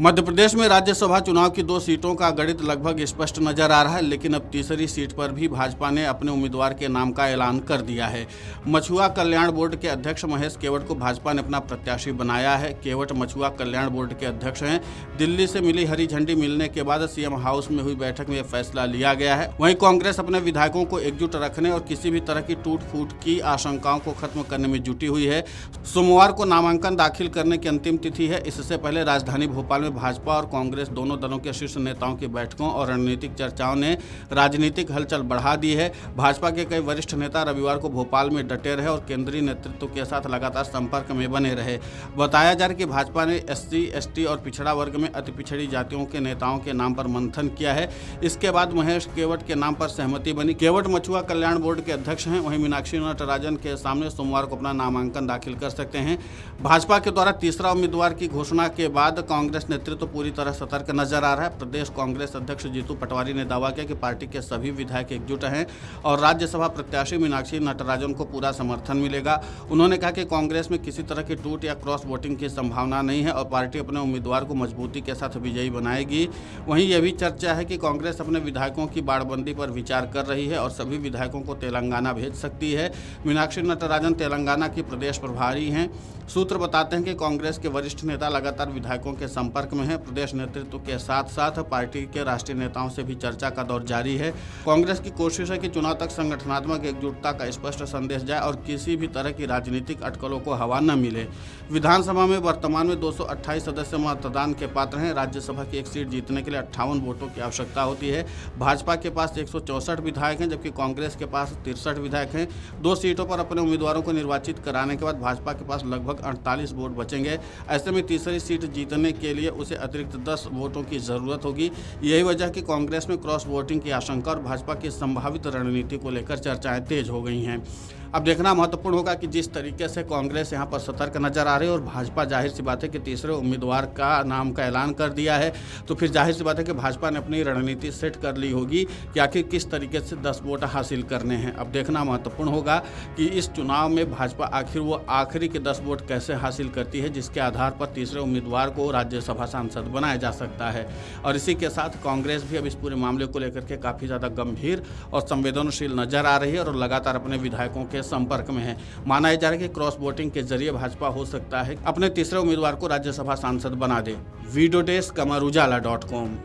मध्य प्रदेश में राज्यसभा चुनाव की 2 सीटों का गणित लगभग स्पष्ट नजर आ रहा है, लेकिन अब तीसरी सीट पर भी भाजपा ने अपने उम्मीदवार के नाम का ऐलान कर दिया है। मछुआ कल्याण बोर्ड के अध्यक्ष महेश केवट को भाजपा ने अपना प्रत्याशी बनाया है। केवट मछुआ कल्याण बोर्ड के अध्यक्ष हैं। दिल्ली से मिली हरी झंडी मिलने के बाद सीएम हाउस में हुई बैठक में यह फैसला लिया गया है। वहीं कांग्रेस अपने विधायकों को एकजुट रखने और किसी भी तरह की टूट फूट की आशंकाओं को खत्म करने में जुटी हुई है। सोमवार को नामांकन दाखिल करने की अंतिम तिथि है। इससे पहले राजधानी भोपाल में भाजपा और कांग्रेस दोनों दलों के शीर्ष नेताओं की बैठकों और रणनीतिक चर्चाओं ने राजनीतिक हलचल बढ़ा दी है। भाजपा के कई वरिष्ठ नेता रविवार को भोपाल में डटे रहे और केंद्रीय नेतृत्व के साथ लगातार संपर्क में बने रहे। बताया जा रहा है कि भाजपा ने SC, ST और पिछड़ा वर्ग में अति पिछड़ी जातियों के नेताओं के नाम पर मंथन किया है। इसके बाद महेश केवट के नाम पर सहमति बनी। केवट मछुआ कल्याण बोर्ड के अध्यक्ष हैं। वहीं मीनाक्षी नटराजन के सामने सोमवार को अपना नामांकन दाखिल कर सकते हैं। भाजपा के द्वारा तीसरा उम्मीदवार की घोषणा के बाद कांग्रेस नेतृत्व पूरी तरह सतर्क नजर आ रहा है। प्रदेश कांग्रेस अध्यक्ष जीतू पटवारी ने दावा किया कि पार्टी के सभी विधायक एकजुट हैं और राज्यसभा प्रत्याशी मीनाक्षी नटराजन को पूरा समर्थन मिलेगा। उन्होंने कहा कि कांग्रेस में किसी तरह की टूट या क्रॉस वोटिंग की संभावना नहीं है और पार्टी अपने उम्मीदवार को मजबूती के साथ विजयी बनाएगी। वहीं यह भी चर्चा है कि कांग्रेस अपने विधायकों की बाड़बंदी पर विचार कर रही है और सभी विधायकों को तेलंगाना भेज सकती है। मीनाक्षी नटराजन तेलंगाना की प्रदेश प्रभारी हैं। सूत्र बताते हैं कि कांग्रेस के वरिष्ठ नेता लगातार विधायकों के संपर्क में हैं। प्रदेश नेतृत्व के साथ साथ पार्टी के राष्ट्रीय नेताओं से भी चर्चा का दौर जारी है। कांग्रेस की कोशिश है कि चुनाव तक संगठनात्मक एकजुटता का स्पष्ट संदेश जाए और किसी भी तरह की राजनीतिक अटकलों को हवा न मिले। विधानसभा में वर्तमान में 228 सदस्य मतदान के पात्र हैं। राज्यसभा की एक सीट जीतने के लिए 58 वोटों की आवश्यकता होती है। भाजपा के पास 164 विधायक हैं, जबकि कांग्रेस के पास 63 विधायक हैं। 2 सीटों पर अपने उम्मीदवारों को निर्वाचित कराने के बाद भाजपा के पास लगभग 48 वोट बचेंगे। ऐसे में तीसरी सीट जीतने के लिए उसे अतिरिक्त 10 वोटों की जरूरत होगी। यही वजह कि कांग्रेस में क्रॉस वोटिंग की आशंका और भाजपा की संभावित रणनीति को लेकर चर्चाएं तेज हो गई हैं। अब देखना महत्वपूर्ण होगा कि जिस तरीके से कांग्रेस यहां पर सतर्क नजर आ रही है और भाजपा जाहिर सी बात है कि तीसरे उम्मीदवार का नाम का ऐलान कर दिया है, तो फिर जाहिर सी बात है कि भाजपा ने अपनी रणनीति सेट कर ली होगी कि आखिर किस तरीके से 10 वोट हासिल करने हैं। अब देखना महत्वपूर्ण होगा कि इस चुनाव में भाजपा आखिर वो आखिरी के 10 वोट कैसे हासिल करती है, जिसके आधार पर तीसरे उम्मीदवार को राज्यसभा सांसद बनाया जा सकता है। और इसी के साथ कांग्रेस भी अब इस पूरे मामले को लेकर के काफ़ी ज़्यादा गंभीर और संवेदनशील नजर आ रही है और लगातार अपने विधायकों के संपर्क में है। माना जा रहा है कि क्रॉस वोटिंग के जरिए भाजपा हो सकता है अपने तीसरे उम्मीदवार को राज्यसभा सांसद बना दे। Video desk अमरुजाला.com।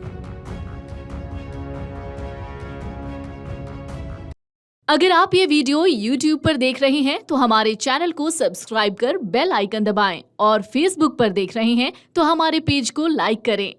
अगर आप ये वीडियो YouTube पर देख रहे हैं तो हमारे चैनल को सब्सक्राइब कर बेल आइकन दबाएं और Facebook पर देख रहे हैं तो हमारे पेज को लाइक करें।